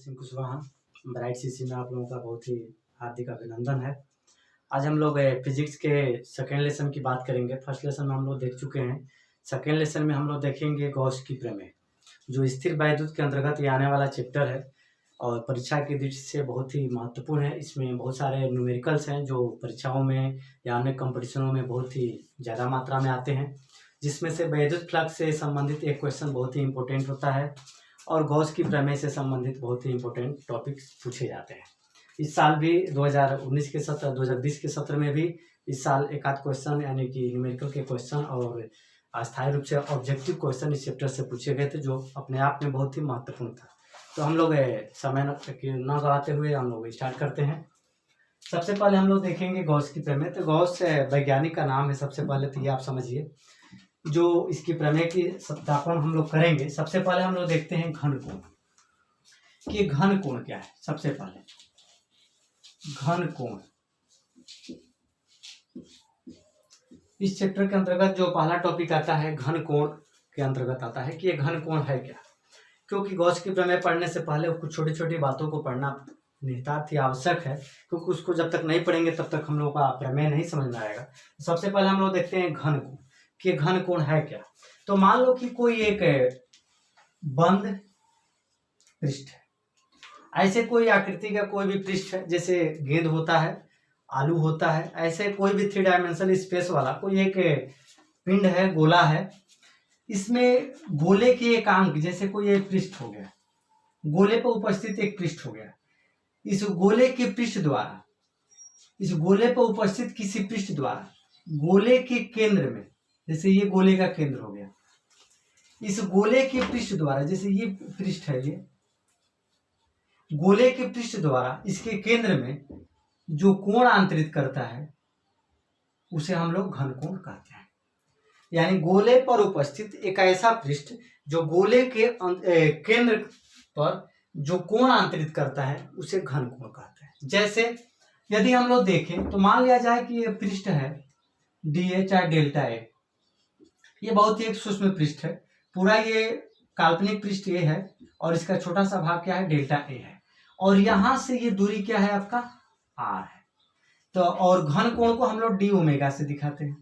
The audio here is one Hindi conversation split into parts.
सिंह कुशवाहा ब्राइट सीसी में आप लोगों का बहुत ही हार्दिक अभिनंदन है। आज हम लोग फिजिक्स के सेकेंड लेसन की बात करेंगे। फर्स्ट लेसन में हम लोग देख चुके हैं। सेकेंड लेसन में हम लोग देखेंगे गॉस की प्रमेय, जो स्थिर वैद्युत के अंतर्गत ये आने वाला चैप्टर है और परीक्षा की दृष्टि से बहुत ही महत्वपूर्ण है। इसमें बहुत सारे न्यूमेरिकल्स हैं जो परीक्षाओं में या अन्य कंपटीशनों में बहुत ही ज़्यादा मात्रा में आते हैं, जिसमें से वैद्युत फ्लक्स से संबंधित एक क्वेश्चन बहुत ही इंपॉर्टेंट होता है और गॉस की प्रमेय से संबंधित बहुत ही इंपॉर्टेंट टॉपिक्स पूछे जाते हैं। इस साल भी 2019 के सत्र 2020 के सत्र में भी इस साल एक आध क्वेश्चन यानी कि न्यूमेरिकल के क्वेश्चन और अस्थायी रूप से ऑब्जेक्टिव क्वेश्चन इस चैप्टर से पूछे गए थे, जो अपने आप में बहुत ही महत्वपूर्ण था। तो हम लोग समय न गवाते हुए हम लोग स्टार्ट करते हैं। सबसे पहले हम लोग देखेंगे गॉस की प्रमेय। तो गॉस वैज्ञानिक का नाम है। सबसे पहले तो ये आप समझिए, जो इसकी प्रमेय की सत्यापन हम लोग करेंगे। सबसे पहले हम लोग देखते हैं घन कोण कि घन कोण क्या है। सबसे पहले घन कोण, इस चैप्टर के अंतर्गत जो पहला टॉपिक आता है घन कोण के अंतर्गत आता है कि ये घन कोण है क्या। क्योंकि गॉस की प्रमेय पढ़ने से पहले कुछ छोटी छोटी बातों को पढ़ना नितांत ही आवश्यक है, क्योंकि उसको जब तक नहीं पढ़ेंगे तब तक हम लोग का प्रमेय नहीं समझ में आएगा। सबसे पहले हम लोग देखते हैं घन कोण कि घन कोण है क्या। तो मान लो कि कोई एक बंद पृष्ठ है, ऐसे कोई आकृति का कोई भी पृष्ठ है, जैसे गेंद होता है, आलू होता है, ऐसे कोई भी 3 डायमेंशनल स्पेस वाला कोई एक पिंड है, गोला है। इसमें गोले के एक अंग, जैसे कोई एक पृष्ठ हो गया, गोले पर उपस्थित एक पृष्ठ हो गया। इस गोले के पृष्ठ द्वारा, इस गोले पर उपस्थित किसी पृष्ठ द्वारा गोले के केंद्र में, जैसे ये गोले का केंद्र हो गया, इस गोले के पृष्ठ द्वारा, जैसे ये पृष्ठ है, ये गोले के पृष्ठ द्वारा इसके केंद्र में जो कोण आंतरित करता है उसे हम लोग घन कोण कहते हैं। यानी गोले पर उपस्थित एक ऐसा पृष्ठ जो गोले के केंद्र पर जो कोण आंतरित करता है उसे घन कोण कहते हैं। जैसे यदि हम लोग देखें तो मान लिया जाए कि ये पृष्ठ है डी चाहे डेल्टा ए, ये बहुत ही एक सूक्ष्म पृष्ठ है। पूरा ये काल्पनिक पृष्ठ ये है और इसका छोटा सा भाग क्या है, डेल्टा ए है, और यहां से ये दूरी क्या है आपका, आर है। तो और घन कोण को हम लोग डी ओमेगा से दिखाते हैं।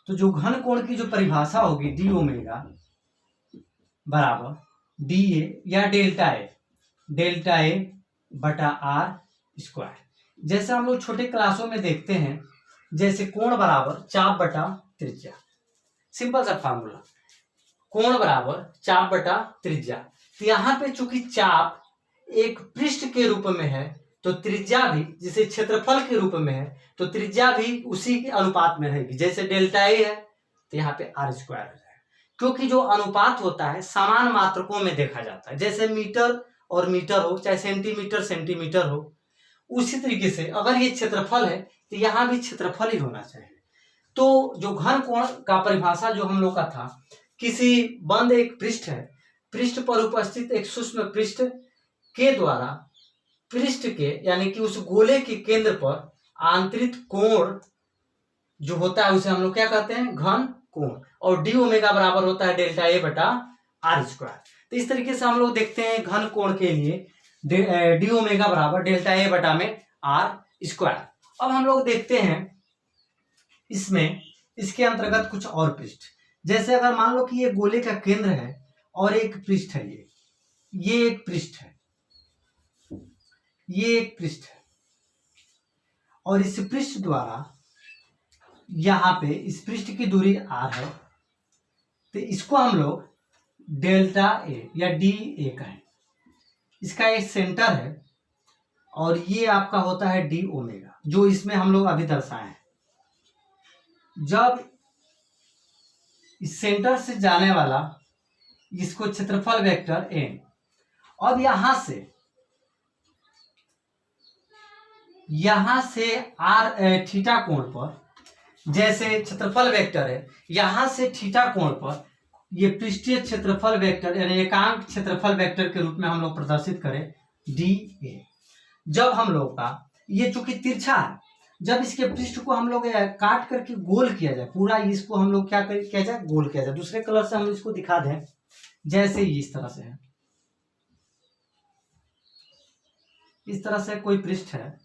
तो जो घन कोण की जो परिभाषा होगी डी ओमेगा बराबर डी ए या डेल्टा ए बटा आर स्क्वायर। जैसे हम लोग छोटे क्लासों में देखते हैं, जैसे कोण बराबर चाप बटा त्रिज्या, सिंपल सा फार्मूला, कोण बराबर चाप बटा त्रिज्या। तो यहाँ पे चूंकि चाप एक पृष्ठ के रूप में है तो त्रिज्या भी, जिसे क्षेत्रफल के रूप में है तो त्रिज्या भी उसी के अनुपात में रहेगी। जैसे डेल्टा ए है तो यहाँ पे आर स्क्वायर हो जाएगा, क्योंकि जो अनुपात होता है समान मात्रकों में देखा जाता है। जैसे मीटर और मीटर हो, चाहे सेंटीमीटर सेंटीमीटर हो, उसी तरीके से अगर ये क्षेत्रफल है तो यहाँ भी क्षेत्रफल ही होना चाहिए। तो जो घन कोण का परिभाषा जो हम लोग का था, किसी बंद एक पृष्ठ है, पृष्ठ पर उपस्थित एक सूक्ष्म पृष्ठ के द्वारा पृष्ठ के यानी कि उस गोले के केंद्र पर आंतरिक कोण जो होता है उसे हम लोग क्या कहते हैं, घन कोण। और डी ओमेगा बराबर होता है डेल्टा ए बटा आर स्क्वायर। तो इस तरीके से हम लोग देखते हैं घन कोण के लिए डी ओमेगा बराबर डेल्टा ए बटा में आर स्क्वायर। अब हम लोग देखते हैं इसमें इसके अंतर्गत कुछ और पृष्ठ, जैसे अगर मान लो कि ये गोले का केंद्र है और एक पृष्ठ है, ये एक पृष्ठ है, ये एक पृष्ठ है, और इस पृष्ठ द्वारा यहां पे इस पृष्ठ की दूरी r है, तो इसको हम लोग डेल्टा ए या डी ए कहें। इसका एक सेंटर है और ये आपका होता है डी ओमेगा, जो इसमें हम लोग अभी दर्शाए हैं। जब इस सेंटर से जाने वाला इसको क्षेत्रफल वेक्टर एन, अब यहां से आर थीटा कोण पर, जैसे क्षेत्रफल वेक्टर है, यहां से थीटा कोण पर ये पृष्ठीय क्षेत्रफल वेक्टर यानी एकांक क्षेत्रफल वेक्टर के रूप में हम लोग प्रदर्शित करें डी ए। जब हम लोग का ये चूंकि तिरछा है, जब इसके पृष्ठ को हम लोग काट करके गोल किया जाए, पूरा इसको हम लोग क्या किया जाए, गोल किया जाए। दूसरे कलर से हम इसको दिखा दें, जैसे इस तरह से है, इस तरह से कोई पृष्ठ है,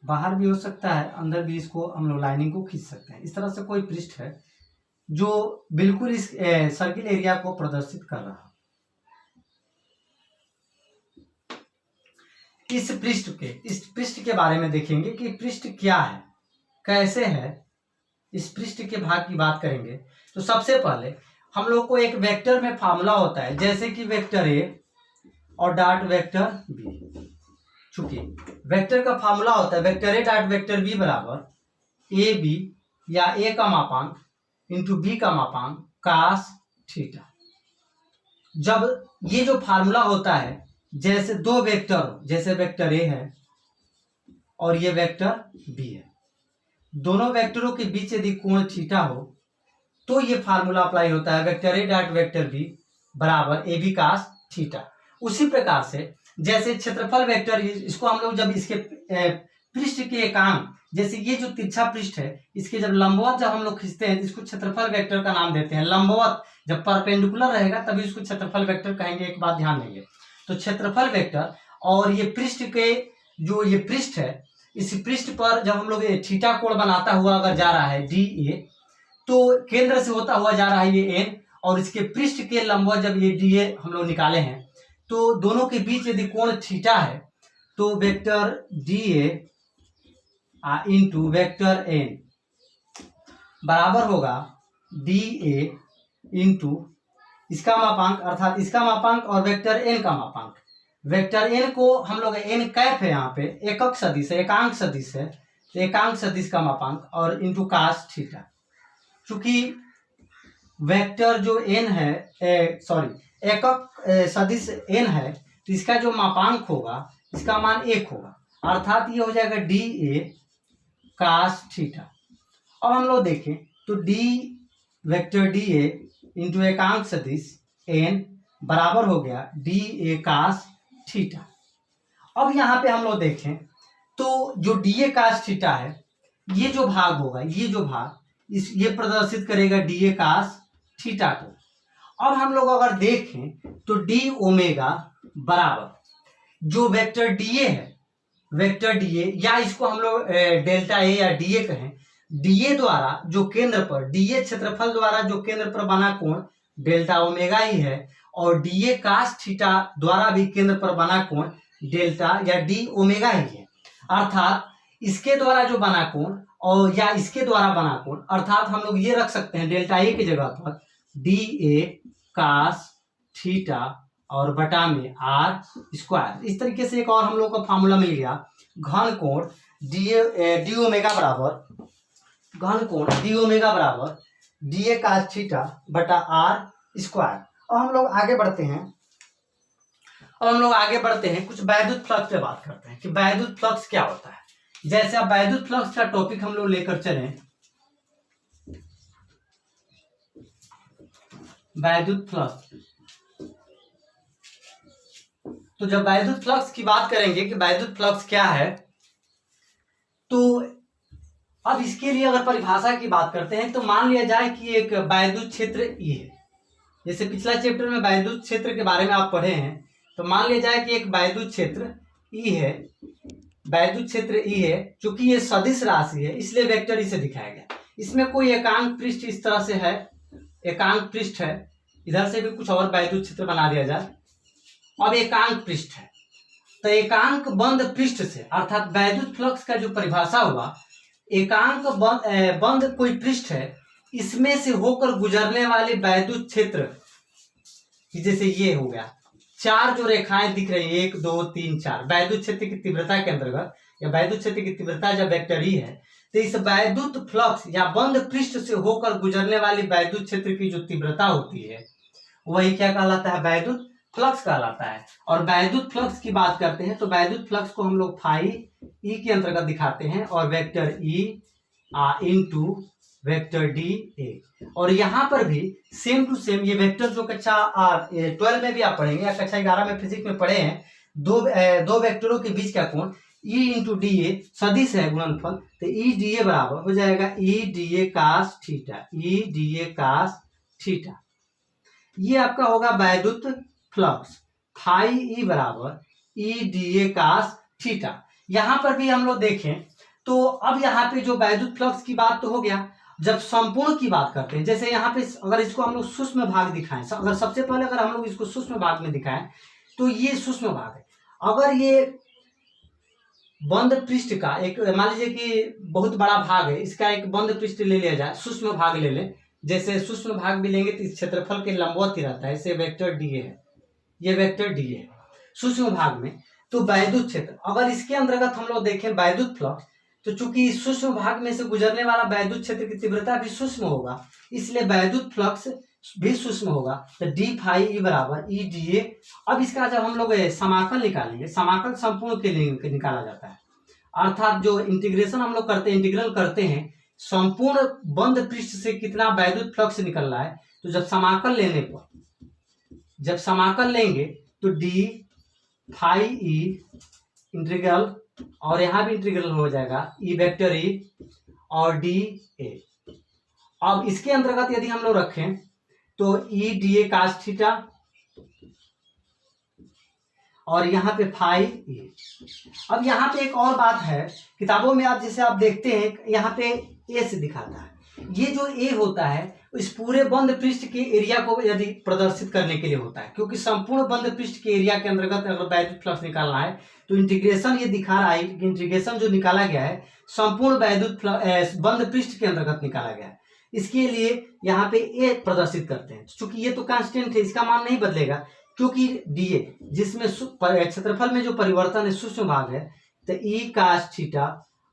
बाहर भी हो सकता है, अंदर भी इसको हम लोग लाइनिंग को खींच सकते हैं। इस तरह से कोई पृष्ठ है जो बिल्कुल इस सर्किल एरिया को प्रदर्शित कर रहा है। इस पृष्ठ के बारे में देखेंगे कि पृष्ठ क्या है, कैसे है। इस पृष्ठ के भाग की बात करेंगे तो सबसे पहले हम लोग को एक वेक्टर में फार्मूला होता है, जैसे कि वेक्टर ए और डॉट वेक्टर बी। चूंकि वेक्टर का फार्मूला होता है vector A dot vector B बराबर ए बी या ए का मापांक इंटू बी का मापांक कास थीटा। जब ये जो फार्मूला होता है, जैसे दो वेक्टर, जैसे वेक्टर ए है और ये वेक्टर बी है, दोनों वेक्टरों के बीच यदि कोण थीटा हो तो ये फार्मूला अप्लाई होता है vector A dot vector B बराबर ए बी कास थीटा। उसी प्रकार से जैसे क्षेत्रफल वेक्टर, इसको हम लोग जब इसके पृष्ठ के एकांक, जैसे ये जो तिरछा पृष्ठ है, इसके जब लंबवत जब हम लोग खींचते हैं तो इसको क्षेत्रफल वेक्टर का नाम देते हैं। लंबवत जब परपेंडिकुलर रहेगा तभी इसको क्षेत्रफल वेक्टर कहेंगे। एक बात ध्यान देंगे, तो क्षेत्रफल वेक्टर और ये पृष्ठ के जो ये पृष्ठ है, इस पृष्ठ पर जब हम लोग थीटा कोण बनाता हुआ अगर जा रहा है डी ए, तो केंद्र से होता हुआ जा रहा है ये एन, और इसके पृष्ठ के लंबवत जब ये डी ए हम लोग निकाले हैं तो दोनों के बीच यदि कोण थीटा है तो vector D A into vector N बराबर होगा डी ए इंटू इसका मापांक, अर्थात इसका मापांक और वेक्टर एन का मापांक। वेक्टर एन को हम लोग एन कैप है, यहाँ पे एकक सदिश है, एकांक सदिश है, तो एकांक सदिश का मापांक और इंटू कास थीटा। चूंकि वेक्टर जो एन है, एकक सदिश एन है, तो इसका जो मापांक होगा इसका मान 1 होगा, अर्थात ये हो जाएगा डी ए कास थीटा। अब हम लोग देखें तो D vector D A into एकांक सदिश एन बराबर हो गया डी ए कास थीटा। अब यहाँ पे हम लोग देखें तो जो डी ए कास थीटा है, ये जो भाग होगा, ये जो भाग ये प्रदर्शित करेगा डी ए कास थीटा को। अब हम लोग अगर देखें तो डी ओमेगा बराबर जो वेक्टर डी ए है, वेक्टर डी ए, या इसको हम लोग डेल्टा ए या डी ए कहें, डी ए द्वारा जो केंद्र पर, डी ए क्षेत्रफल द्वारा जो केंद्र पर बना कोण डेल्टा ओमेगा ही है, और डी ए कास थीटा द्वारा भी केंद्र पर बना कोण डेल्टा या डी ओमेगा ही है। अर्थात इसके द्वारा जो बना कोण और या इसके द्वारा बना कोण, अर्थात हम लोग ये रख सकते हैं डेल्टा ए की जगह पर डी ए कास थीटा और बटा में आर स्क्वायर। इस तरीके से एक और हम लोग को फार्मूला मिल गया, घन कोण डी ओमेगा बराबर डी ए कास थीटा बटा आर स्क्वायर। और हम लोग आगे बढ़ते हैं, कुछ वैद्युत फ्लक्स पे बात करते हैं कि वैद्युत फ्लक्स क्या होता है। जैसे अब वैद्युत फ्लक्स का टॉपिक हम लोग लेकर चलें, वैद्युत फ्लक्स, तो जब वैद्युत फ्लक्स की बात करेंगे कि वैद्युत फ्लक्स क्या है, तो अब इसके लिए अगर परिभाषा की बात करते हैं तो मान लिया जाए कि एक वैद्युत क्षेत्र ई है। जैसे पिछला चैप्टर में वैद्युत क्षेत्र के बारे में आप पढ़े हैं, तो मान लिया जाए कि एक वैद्युत क्षेत्र ई है, वैद्युत क्षेत्र ई है। चूंकि ये सदिश राशि है इसलिए वेक्टर ई से दिखाया गया। इसमें कोई एकांक पृष्ठ इस तरह से है, एकांक पृष्ठ है, इधर से भी कुछ और वैद्युत क्षेत्र बना दिया जाए। अब एकांक पृष्ठ है, तो एकांक बंद पृष्ठ से, अर्थात वैद्युत फ्लक्स का जो परिभाषा हुआ, एकांक बंद कोई पृष्ठ है, इसमें से होकर गुजरने वाले वैद्युत क्षेत्र, जैसे ये हो गया, 4 जो रेखाएं दिख रही है 1 2 3 4 वैद्युत क्षेत्र की तीव्रता के अंतर्गत, या वैद्युत क्षेत्र की तीव्रता जब वेक्टर ई है, तो इस वैद्युत फ्लक्स या बंद पृष्ठ से होकर गुजरने वाली वैद्युत क्षेत्र की जो तीव्रता होती है वही क्या कहलाता है, वैद्युत फ्लक्स कहलाता है। और वैद्युत फ्लक्स की बात करते हैं तो वैद्युत फ्लक्स को हम लोग फाई ई के अंतर्गत दिखाते हैं, और vector E into vector D ए। और यहाँ पर भी सेम टू सेम ये वेक्टर जो कक्षा 12 में भी आप पढ़ेंगे या कक्षा 11 में फिजिक्स में पढ़े हैं, दो वेक्टरों के बीच का कोण ई इंटू डी ए सदिश है गुणनफल, तो ई डी ए बराबर हो जाएगा E D A cos theta, E D A cos theta. ये आपका होगा वैद्युत फ्लक्स। फाई ई बराबर ई डी ए कास थीटा। यहां पर भी हम लोग देखें तो अब यहाँ पे जो वैद्युत फ्लक्स की बात तो हो गया, जब संपूर्ण की बात करते हैं, जैसे यहाँ पे अगर इसको हम लोग सूक्ष्म भाग दिखाएं, अगर सबसे पहले अगर हम लोग इसको सूक्ष्म भाग में दिखाएं तो ये सूक्ष्म भाग है। अगर ये बंद पृष्ठ का एक मान लीजिए कि बहुत बड़ा भाग है, इसका एक बंद पृष्ठ ले लिया जाए, सूक्ष्म भाग ले लें, जैसे सूक्ष्म भाग भी लेंगे तो इस क्षेत्रफल के लंबवत ही रहता है, इसे वेक्टर डी ए है, ये वेक्टर डी ए है सूक्ष्म भाग में। तो वैद्युत क्षेत्र अगर इसके अंतर्गत हम लोग देखें वैद्युत फ्लक्स, तो चूंकि सूक्ष्म भाग में से गुजरने वाला वैद्युत क्षेत्र की तीव्रता भी सूक्ष्म होगा, इसलिए वैद्युत फ्लक्स भी सूक्ष्म होगा। तो डी फाई ई बराबर ई डी ए। अब इसका जब हम लोग समाकल निकालेंगे, समाकल संपूर्ण के लिए निकाला जाता है, अर्थात जो इंटीग्रेशन हम लोग करते हैं, इंटीग्रल करते हैं संपूर्ण बंद पृष्ठ से कितना वैद्युत फ्लक्स निकल रहा है, तो जब समाकल लेने पर, जब समाकल लेंगे तो डी फाई ई इंटीग्रल, और यहां भी इंटीग्रल हो जाएगा ई वेक्टर ई और डी ए। अब इसके अंतर्गत यदि हम लोग रखें तो ई डी ए कास थीटा और यहाँ पे फाई ई। अब यहाँ पे एक और बात है, किताबों में आप जैसे आप देखते हैं यहाँ पे ए से दिखाता है, ये जो ए होता है इस पूरे बंद पृष्ठ के एरिया को यदि प्रदर्शित करने के लिए होता है, क्योंकि संपूर्ण बंद पृष्ठ के एरिया के अंतर्गत अगर वैद्युत फ्लक्स निकालना है तो इंटीग्रेशन ये दिखा रहा है कि इंटीग्रेशन जो निकाला गया है संपूर्ण वैद्युत बंद पृष्ठ के अंतर्गत निकाला गया है। इसके लिए यहाँ पे ए प्रदर्शित करते हैं, क्योंकि ये तो कांस्टेंट है, इसका मान नहीं बदलेगा, क्योंकि डी ए जिसमें क्षेत्रफल में जो परिवर्तन है सूक्ष्म भाग है, तो ई कास थीटा,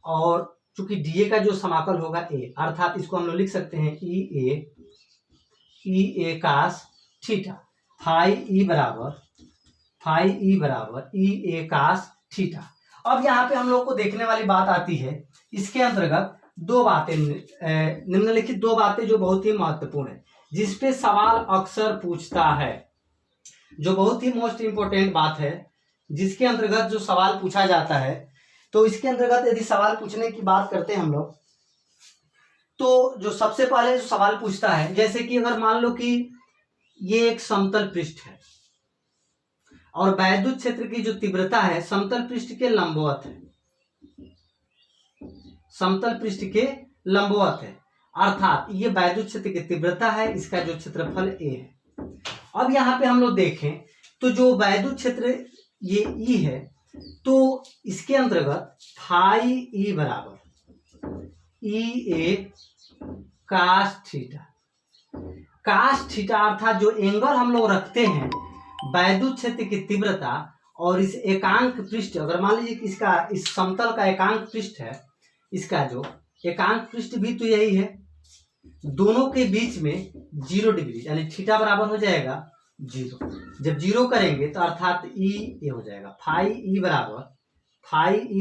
और चूंकि डी ए का जो समाकल होगा ए, अर्थात इसको हम लोग लिख सकते हैं ई ए कास थीटा, फाई ई बराबर ई ए कास थीटा। अब यहाँ पे हम लोग को देखने वाली बात आती है, इसके अंतर्गत दो बातें निम्नलिखित दो बातें जो बहुत ही महत्वपूर्ण है, जिसपे सवाल अक्सर पूछता है, जो बहुत ही मोस्ट इंपोर्टेंट बात है, जिसके अंतर्गत जो सवाल पूछा जाता है। तो इसके अंतर्गत यदि सवाल पूछने की बात करते हैं हम लोग, तो जो सबसे पहले जो सवाल पूछता है, जैसे कि अगर मान लो कि ये एक समतल पृष्ठ है और वैद्युत क्षेत्र की जो तीव्रता है समतल पृष्ठ के लंबवत है, समतल पृष्ठ के लंबवत है, अर्थात ये वैद्युत क्षेत्र की तीव्रता है, इसका जो क्षेत्रफल ए है। अब यहाँ पे हम लोग देखें तो जो वैद्युत क्षेत्र ये ई है, तो इसके अंतर्गत फाई ई बराबर ई ए कास थीटा, कास थीटा अर्थात जो एंगल हम लोग रखते हैं वैद्युत क्षेत्र की तीव्रता और इस एकांक पृष्ठ, अगर मान लीजिए कि इसका इस समतल का एकांक पृष्ठ है, इसका जो एकांक पृष्ठ भी तो यही है, दोनों के बीच में 0 डिग्री यानी थीटा बराबर हो जाएगा 0। जब 0 करेंगे तो अर्थात ई ए हो जाएगा, फाई ई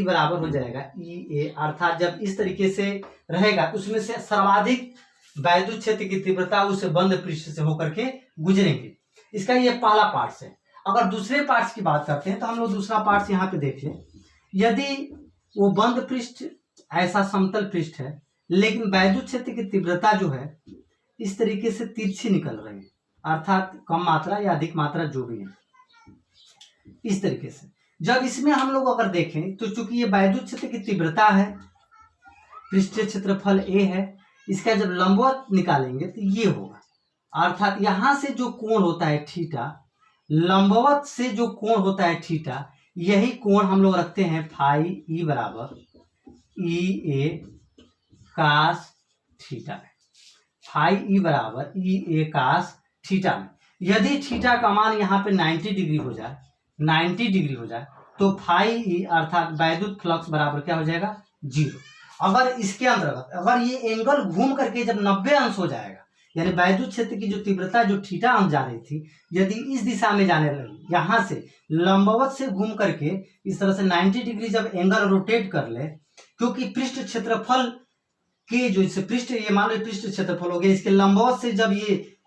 बराबर हो जाएगा ई ए, अर्थात जब इस तरीके से रहेगा तो उसमें से सर्वाधिक वैद्युत क्षेत्र की तीव्रता उस बंद पृष्ठ से होकर के गुजरेंगे। इसका ये पहला पार्ट है। अगर दूसरे पार्ट्स की बात करते हैं तो हम लोग दूसरा पार्ट्स यहाँ पे देख लें, यदि वो बंद पृष्ठ ऐसा समतल पृष्ठ है लेकिन वैद्युत क्षेत्र की तीव्रता जो है इस तरीके से तिरछी निकल रही है, अर्थात कम मात्रा या अधिक मात्रा जो भी है, इस तरीके से जब इसमें हम लोग अगर देखें तो चूंकि ये वैद्युत क्षेत्र की तीव्रता है, पृष्ठीय क्षेत्रफल ए है, इसका जब लंबवत निकालेंगे तो ये होगा, अर्थात यहां से जो कोण होता है थीटा, लंबवत से जो कोण होता है थीटा, यही कोण हम लोग रखते हैं फाई ई बराबर ई ए कास थीटा में, फाई ई बराबर ई ए कास थीटा में। यदि थीटा का मान यहाँ पे 90 डिग्री हो जाए, 90 डिग्री हो जाए तो फाई ई अर्थात वैद्युत फ्लक्स बराबर क्या हो जाएगा 0। अगर इसके अंतर्गत अगर ये एंगल घूम करके जब 90 अंश हो जाएगा, यानी वैद्युत क्षेत्र की जो तीव्रता जो थीटा अंश जा रही थी, यदि इस दिशा में जाने लगी, यहाँ से लंबवत से घूम करके इस तरह से 90 डिग्री जब एंगल रोटेट कर ले, क्योंकि पृष्ठ क्षेत्रफल के जो इस पृष्ठ, ये मान लो पृष्ठ क्षेत्रफल हो गया, इसके लंबवत से जब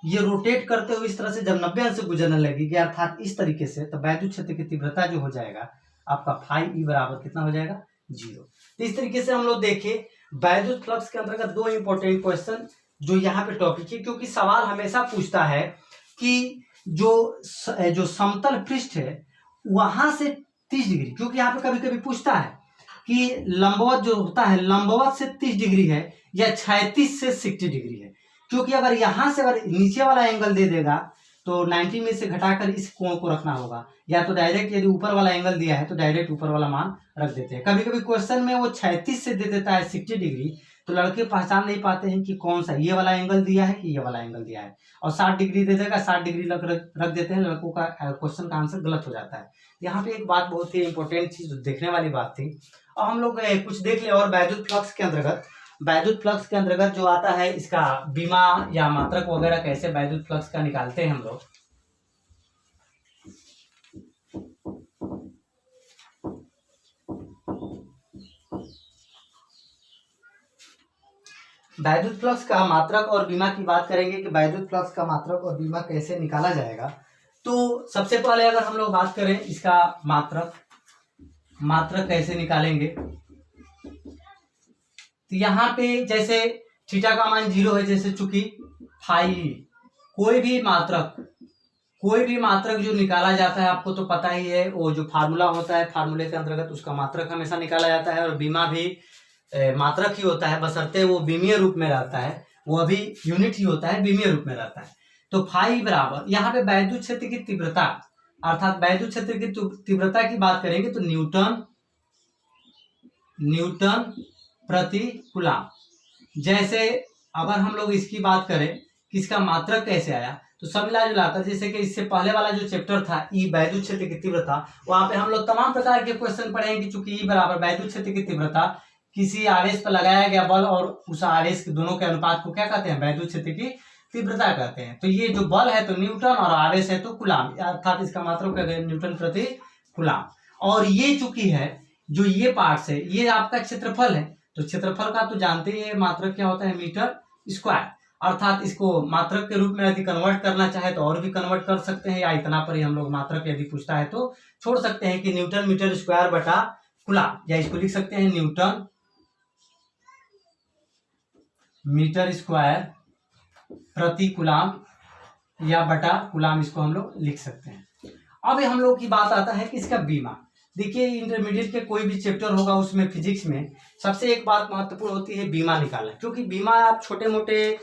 ये रोटेट करते हुए इस तरह से जब 90 अंश से गुजरने लगेगी, अर्थात इस तरीके से, तो वैद्युत क्षेत्र की तीव्रता जो हो जाएगा आपका फाई ई बराबर कितना हो जाएगा 0। तो इस तरीके से हम लोग देखें वैद्युत फ्लक्स के अंतर्गत दो इंपॉर्टेंट क्वेश्चन जो यहाँ पे टॉपिक है, क्योंकि सवाल हमेशा पूछता है कि जो समतल पृष्ठ है वहां से 30 डिग्री, क्योंकि यहाँ पे कभी कभी पूछता है कि लंबवत जो होता है लंबवत से 30 डिग्री है या क्षैतिज से 60 डिग्री है, क्योंकि अगर यहां से अगर नीचे वाला एंगल दे देगा तो 90 में से घटाकर इस कोण को रखना होगा, या तो डायरेक्ट यदि ऊपर वाला एंगल दिया है तो डायरेक्ट ऊपर वाला मान रख देते हैं। कभी कभी क्वेश्चन में वो 36 से दे देता है 60 डिग्री, तो लड़के पहचान नहीं पाते हैं कि कौन सा ये वाला एंगल दिया है कि ये वाला एंगल दिया है, और 60 डिग्री दे देगा 60 डिग्री रख देते हैं, लड़कों का क्वेश्चन का आंसर गलत हो जाता है। यहाँ पे एक बात बहुत ही इंपॉर्टेंट चीज देखने वाली बात थी। और हम लोग कुछ देख ले और वैद्युत फ्लक्स के अंतर्गत, वैद्युत फ्लक्स के अंतर्गत जो आता है इसका बीमा या मात्रक वगैरह कैसे वैद्युत फ्लक्स का निकालते हैं हम लोग। वैद्युत फ्लक्स का मात्रक और बीमा की बात करेंगे कि वैद्युत फ्लक्स का मात्रक और बीमा कैसे निकाला जाएगा। तो सबसे पहले अगर हम लोग बात करें इसका मात्रक कैसे निकालेंगे, तो यहाँ पे जैसे थीटा का मान 0 है, जैसे चूंकि फाई कोई भी मात्रक जो निकाला जाता है आपको तो पता ही है, वो जो फार्मूला होता है फार्मूले के अंतर्गत उसका मात्रक हमेशा निकाला जाता है, और बीमा भी मात्रक ही होता है, बशर्ते वो बीमीय रूप में रहता है, वो अभी यूनिट ही होता है, बीमीय रूप में रहता है। तो फाई बराबर यहाँ पे वैद्युत क्षेत्र की तीव्रता, अर्थात वैद्युत क्षेत्र की तीव्रता की बात करेंगे तो न्यूटन प्रति कूलम। जैसे अगर हम लोग इसकी बात करें कि इसका मात्रक कैसे आया, तो सब मिला जुलाकर जैसे कि इससे पहले वाला जो चैप्टर था ई वैद्युत क्षेत्र की तीव्रता, वहां पे हम लोग तमाम प्रकार के क्वेश्चन पढ़ेंगे, चूंकि ई बराबर वैद्युत क्षेत्र की तीव्रता किसी आवेश पर लगाया गया बल और उस आवेश के दोनों के अनुपात को क्या कहते हैं, वैद्युत क्षेत्र की तीव्रता कहते हैं। तो ये जो बल है तो न्यूटन और आवेश है तो कूलम, अर्थात इसका मात्रक क्या है, न्यूटन प्रति कूलम। और ये चूंकि है जो ये पार्ट है ये आपका क्षेत्रफल है, तो क्षेत्रफल का तो जानते ही है मात्रक क्या होता है, मीटर स्क्वायर। अर्थात इसको मात्रक के रूप में यदि कन्वर्ट करना चाहे तो और भी कन्वर्ट कर सकते हैं, या इतना पर ही हम लोग मात्रक यदि पूछता है तो छोड़ सकते हैं कि न्यूटन मीटर स्क्वायर बटा कूलम, या इसको लिख सकते हैं न्यूटन मीटर स्क्वायर प्रति कूलम या बटा कूलम, इसको हम लोग लिख सकते हैं। अब हम लोग की बात आता है कि इसका बीमा। देखिए इंटरमीडिएट के कोई भी चैप्टर होगा उसमें फिजिक्स में सबसे एक बात महत्वपूर्ण होती है बीमा निकालना, क्योंकि बीमा आप छोटे मोटे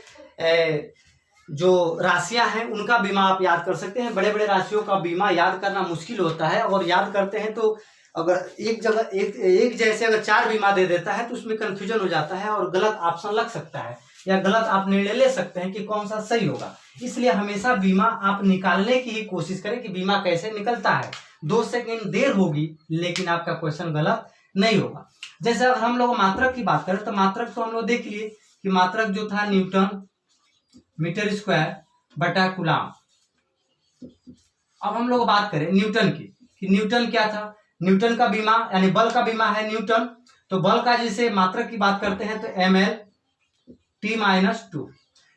जो राशियां हैं उनका बीमा आप याद कर सकते हैं, बड़े बड़े राशियों का बीमा याद करना मुश्किल होता है, और याद करते हैं तो अगर एक जगह एक जैसे अगर 4 बीमा दे देता है तो उसमें कंफ्यूजन हो जाता है और गलत ऑप्शन लग सकता है, या गलत आप निर्णय ले सकते हैं कि कौन सा सही होगा। इसलिए हमेशा बीमा आप निकालने की ही कोशिश करें कि बीमा कैसे निकलता है। 2 सेकेंड देर होगी लेकिन आपका क्वेश्चन गलत नहीं होगा। जैसे अगर हम लोग मात्रक की बात करें तो मात्रक तो हम लोग देख लिए कि मात्रक जो था न्यूटन मीटर स्क्वायर बटा कूलम। अब हम लोग बात करें न्यूटन की, कि न्यूटन क्या था, न्यूटन का बीमा यानी बल का बीमा है न्यूटन, तो बल का जैसे मात्रक की बात करते हैं तो ml t-2।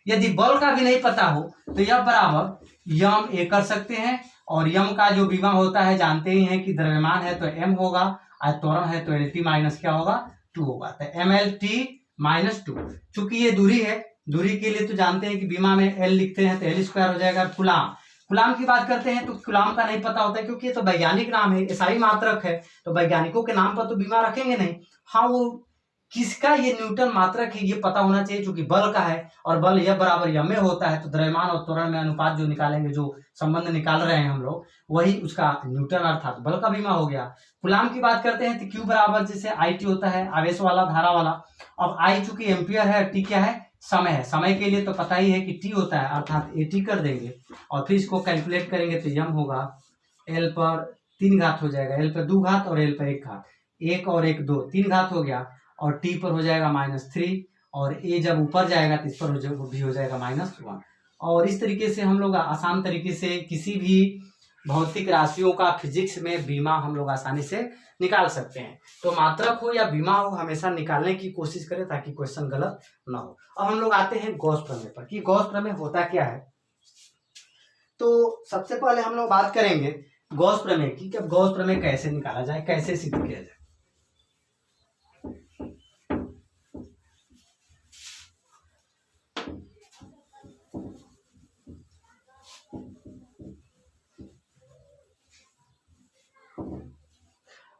यदि बल का भी नहीं पता हो तो यह बराबर यम ए कर सकते हैं, और यम का जो बीमा होता है जानते ही हैं कि द्रव्यमान है तो m होगा और त्वरण है तो LT माइनस क्या होगा 2 होगा, तो mlt-2। चूंकि ये दूरी है, दूरी के लिए तो जानते हैं कि बीमा में L लिखते हैं तो L स्क्वायर हो जाएगा। कूलम की बात करते हैं तो कूलम का नहीं पता होता है, क्योंकि ये तो वैज्ञानिक नाम है, एसआई मात्रक है, तो वैज्ञानिकों के नाम पर तो बीमा रखेंगे नहीं। हाँ वो किसका ये न्यूटन मात्रक है ये पता होना चाहिए, क्योंकि बल का है और बल यह बराबर यम में होता है, तो द्रव्यमान और त्वरण में अनुपात जो निकालेंगे, जो संबंध निकाल रहे हैं हम लोग, वही उसका न्यूटन अर्थात बल का बीमा हो गया। कूलम की बात करते हैं तो क्यू बराबर जैसे आई टी होता है आवेश वाला धारा वाला। अब आई चूंकि एम्पियर है, टी क्या है समय है, समय के लिए तो पता ही है कि टी होता है, अर्थात ए टी कर देंगे और फिर इसको कैलकुलेट करेंगे तो यम होगा एल पर 3 घात हो जाएगा, एल पर 2 घात और एल पर 1 घात, 1 और 1 2 3 घात हो गया, और टी पर हो जाएगा -3, और ए जब ऊपर जाएगा तो इस पर भी हो जाएगा -1। और इस तरीके से हम लोग आसान तरीके से किसी भी भौतिक राशियों का फिजिक्स में बीमा हम लोग आसानी से निकाल सकते हैं। तो मात्रक हो या बीमा हो हमेशा निकालने की कोशिश करें ताकि क्वेश्चन गलत ना हो। अब हम लोग आते हैं गॉस प्रमेय पर कि गॉस प्रमेय होता क्या है। तो सबसे पहले हम लोग बात करेंगे गॉस प्रमेय की कि गॉस प्रमेय कैसे निकाला जाए, कैसे सिद्ध किया जाए।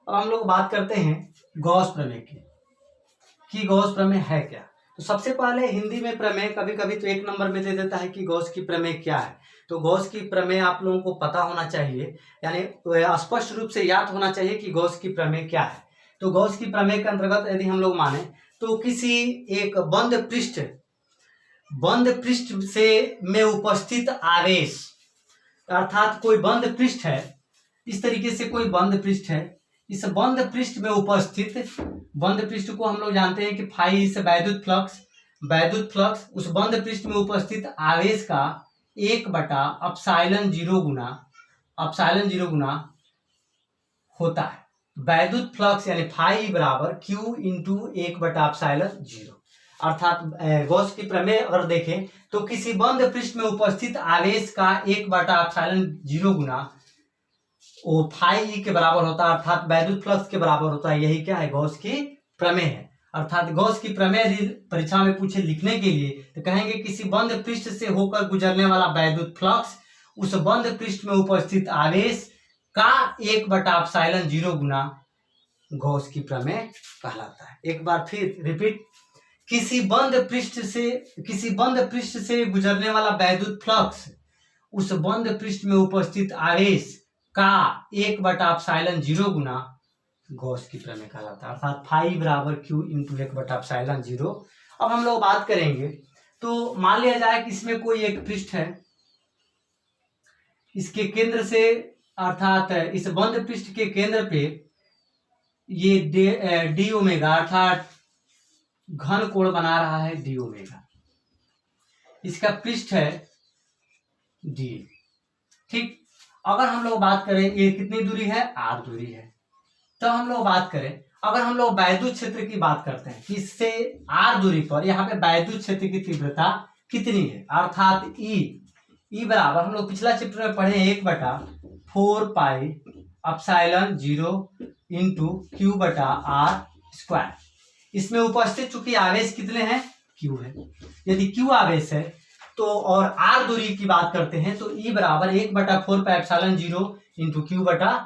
अब हम लोग बात करते हैं गॉस प्रमेय की, कि गॉस प्रमेय है क्या। तो सबसे पहले हिंदी में प्रमेय कभी कभी तो एक नंबर में दे देता है कि गॉस की प्रमेय क्या है। तो गॉस की प्रमेय आप लोगों को पता होना चाहिए, यानी स्पष्ट रूप से याद होना चाहिए कि गॉस की प्रमेय क्या है। तो गॉस की प्रमेय के अंतर्गत यदि हम लोग माने तो किसी एक बंद पृष्ठ से में उपस्थित आवेश, अर्थात कोई बंद पृष्ठ है, इस तरीके से कोई बंद पृष्ठ है, इस बंद पृष्ठ में उपस्थित, बंद पृष्ठ को हम लोग जानते हैं कि फाई इस वैद्युत फ्लक्स उस बंद पृष्ठ में उपस्थित आवेश का 1/ε0 गुना होता है। वैद्युत फ्लक्स यानी फाई बराबर Q इंटू 1/ε0, अर्थात गॉस की प्रमेय अगर देखें तो किसी बंद पृष्ठ में उपस्थित आवेश का 1/ε0 गुना वो फाई के बराबर होता है, अर्थात वैद्युत फ्लक्स के बराबर होता है। यही क्या है, गॉस की प्रमेय है। अर्थात गॉस की प्रमेय परीक्षा में पूछे लिखने के लिए तो कहेंगे किसी बंद पृष्ठ से होकर गुजरने वाला वैद्युत फ्लक्स उस बंद पृष्ठ में उपस्थित आवेश का 1/ε0 गुना गॉस की प्रमेय कहलाता है। एक बार फिर रिपीट, किसी बंद पृष्ठ से गुजरने वाला वैद्युत फ्लक्स उस बंद पृष्ठ में उपस्थित आवेश का 1/ε0 गुना गॉस की प्रमेय कहलाता है, अर्थात फाई बराबर Q इंटू 1/ε0। अब हम लोग बात करेंगे तो मान लिया जाए कि इसमें कोई एक पृष्ठ है, इसके केंद्र से, अर्थात इस बंद पृष्ठ के केंद्र पे ये डी ओमेगा अर्थात घन कोण बना रहा है डी ओमेगा, इसका पृष्ठ है डी। ठीक, अगर हम लोग बात करें ये कितनी दूरी है, r दूरी है, तो हम लोग बात करें अगर हम लोग वैद्युत क्षेत्र की बात करते हैं कि इससे r दूरी पर यहाँ पे वैद्युत क्षेत्र की तीव्रता कितनी है, अर्थात E बराबर हम लोग पिछला चैप्टर में पढ़े 1/4πε0 इंटू Q/r²। इसमें उपस्थित चूंकि आवेश कितने हैं, Q है। यदि Q आवेश है तो और R दूरी की बात करते हैं तो E बराबर 1/4πε0 इंटू Q/r।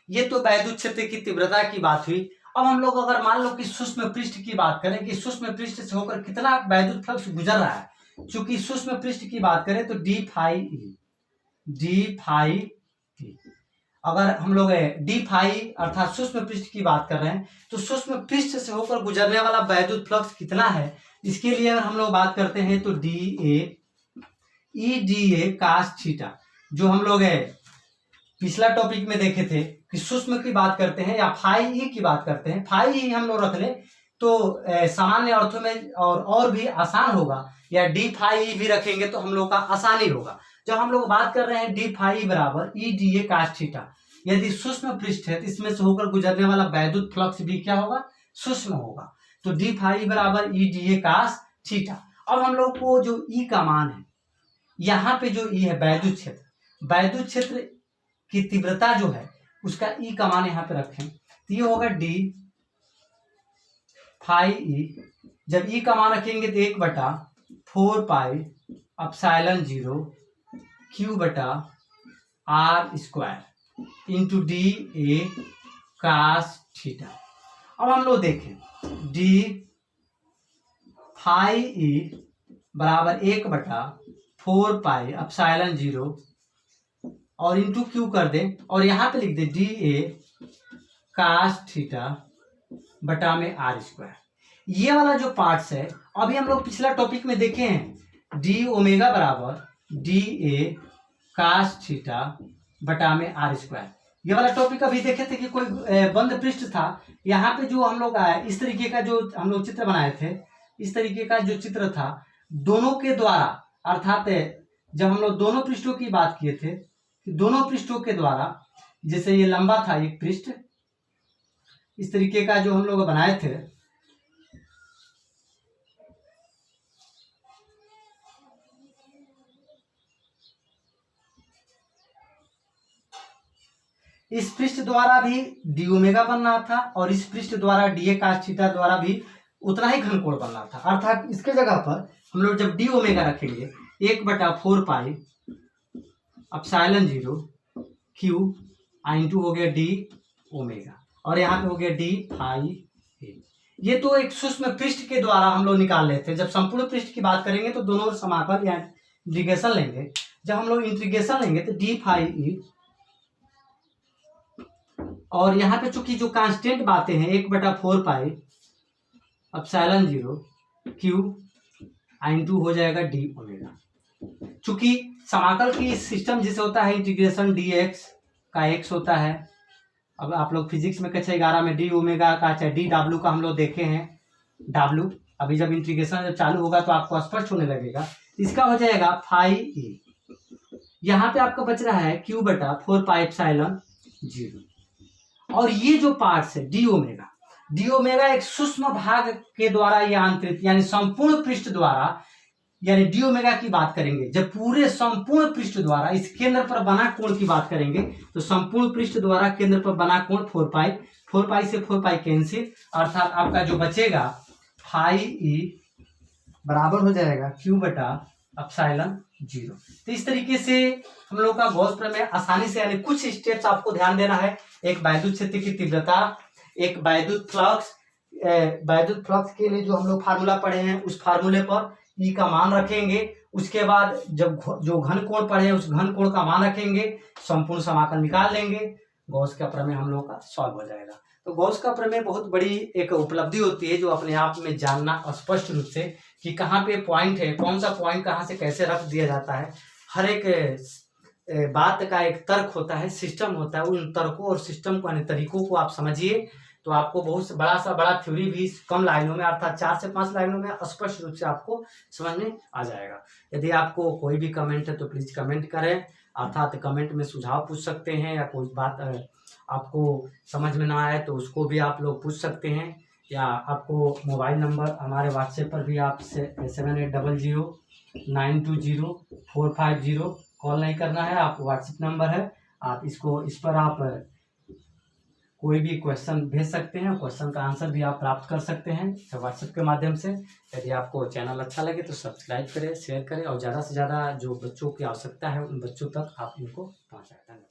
ये तो वैद्युत क्षेत्र की तीव्रता की बात हुई। अब हम लोग अगर मान लो कि सूक्ष्म पृष्ठ की बात करें कि सूक्ष्म पृष्ठ से होकर कितना वैद्युत फ्लक्स गुजर रहा है, चूंकि सूक्ष्म पृष्ठ की बात करें तो डी फाई ई, अगर हम लोग डी फाई अर्थात सूक्ष्म पृष्ठ की बात कर रहे हैं तो सूक्ष्म पृष्ठ से होकर गुजरने वाला वैद्युत फ्लक्स कितना है, इसके लिए अगर हम लोग बात करते हैं तो डी ए कास थीटा, जो हम लोग पिछला टॉपिक में देखे थे कि सूक्ष्म की बात करते हैं या फाई ई की बात करते हैं, फाई ई हम लोग रख ले तो सामान्य अर्थों में और भी आसान होगा, या डी फाई ई भी रखेंगे तो हम लोग का आसानी होगा। जब हम लोग बात कर रहे हैं डी फाई बराबर ई डी ए कास थीटा, यदि सूक्ष्म पृष्ठ है तो इसमें से होकर गुजरने वाला वैद्युत फ्लक्स भी क्या होगा, सूक्ष्म होगा। तो डी फाई बराबर ई डी ए कास थीटा। अब हम लोग को जो ई का मान है, यहाँ पे जो ई है वैद्युत क्षेत्र की तीव्रता जो है उसका ई का मान यहाँ पे रखें तो ये होगा डी फाई ई। जब ई का मान रखेंगे तो 1/4πε0 Q/r² into D A cos theta. अब हम लोग देखें डी फाई ई बराबर 1/4πε0 और इंटू क्यू कर दें और यहाँ पे लिख दे डी ए कास थीटा बटा में r²। ये वाला जो पार्ट्स है अभी हम लोग पिछला टॉपिक में देखे हैं, डी ओमेगा बराबर डी ए कास थीटा बटा में r²। ये वाला टॉपिक अभी देखे थे कि कोई बंद पृष्ठ था, यहाँ पे जो हम लोग इस तरीके का जो हम लोग चित्र बनाए थे, इस तरीके का जो चित्र था दोनों के द्वारा, अर्थात जब हम लोग दोनों पृष्ठों की बात किए थे, दोनों पृष्ठों के द्वारा, जैसे ये लंबा था एक पृष्ठ, इस तरीके का जो हम लोग बनाए थे, इस पृष्ठ द्वारा भी डी ओमेगा बन रहा था और इस पृष्ठ द्वारा डी ए कास थीटा द्वारा भी उतना ही घनकोण बन रहा था। अर्थात इसके जगह पर हम लोग जब डी ओमेगा रखेंगे 1/4πε0 Q इंटू हो गया डी ओमेगा। और यहाँ पे हो गया डी फाई ए। ये तो एक सूक्ष्म पृष्ठ के द्वारा हम लोग निकाल लेते हैं। जब संपूर्ण पृष्ठ की बात करेंगे तो दोनों समाकल या इंटीग्रेशन लेंगे। जब हम लोग इंटीग्रेशन लेंगे तो डी फाई ई, और यहाँ पे चूंकि जो कांस्टेंट बातें हैं 1/4 पाई एप्सिलॉन 0 क्यू इन2 हो जाएगा डी ओमेगा। चूंकि समाकल की सिस्टम जिसे होता है इंटीग्रेशन dx का x होता है। अब आप लोग फिजिक्स में कक्षा 11 में डी ओमेगा का चाहे डी डब्ल्यू का हम लोग देखे हैं डब्ल्यू। अभी जब इंटीग्रेशन जब चालू होगा तो आपको स्पष्ट होने लगेगा। इसका हो जाएगा फाई ई, यहाँ पे आपका बच रहा है q/4 पाई एप्सिलॉन 0। और ये जो पार्ट्स है डी ओमेगा एक सूक्ष्म भाग के द्वारा ये आंतरिक यानी संपूर्ण पृष्ठ द्वारा, यानी डी ओमेगा की बात करेंगे जब पूरे संपूर्ण पृष्ठ द्वारा इस केंद्र पर बना कोण की बात करेंगे तो संपूर्ण पृष्ठ द्वारा केंद्र पर बना कोण 4 पाई से 4 पाई कैंसिल, अर्थात आपका जो बचेगा फाई ई बराबर हो जाएगा q/एप्सिलॉन 0। तो इस तरीके से हम लोग का गॉस प्रमेय आसानी से, यानी कुछ स्टेप्स आपको ध्यान देना है। एक वैद्युत क्षेत्र की तीव्रता, एक वैद्युत फ्लक्स के लिए जो हम लोग फार्मूला पढ़े हैं उस फार्मूले पर ई का मान रखेंगे। उसके बाद जब जो घन कोण पढ़े उस घन कोण का मान रखेंगे, संपूर्ण समाकल निकाल लेंगे, गॉस का प्रमेय हम लोग का सॉल्व हो जाएगा। तो गॉस का प्रमेय बहुत बड़ी एक उपलब्धि होती है जो अपने आप में जानना स्पष्ट रूप से कि कहाँ पे पॉइंट है, कौन सा पॉइंट कहाँ से कैसे रख दिया जाता है। हर एक बात का एक तर्क होता है, सिस्टम होता है। उन तर्कों और सिस्टम को, तरीकों को आप समझिए तो आपको बहुत बड़ा थ्योरी भी कम लाइनों में, अर्थात 4 से 5 लाइनों में स्पष्ट रूप से आपको समझ में आ जाएगा। यदि आपको कोई भी कमेंट है तो प्लीज कमेंट करें, अर्थात कमेंट में सुझाव पूछ सकते हैं, या कोई बात आपको समझ में ना आए तो उसको भी आप लोग पूछ सकते हैं, या आपको मोबाइल नंबर हमारे व्हाट्सएप पर भी आप 7800920450 कॉल नहीं करना है, आप व्हाट्सएप नंबर है, आप इस पर आप कोई भी क्वेश्चन भेज सकते हैं। क्वेश्चन का आंसर भी आप प्राप्त कर सकते हैं व्हाट्सएप के माध्यम से। यदि आपको चैनल अच्छा लगे तो सब्सक्राइब करें, शेयर करें, और ज़्यादा से ज़्यादा जो बच्चों की आवश्यकता है उन बच्चों तक आप इनको पहुँचाएं।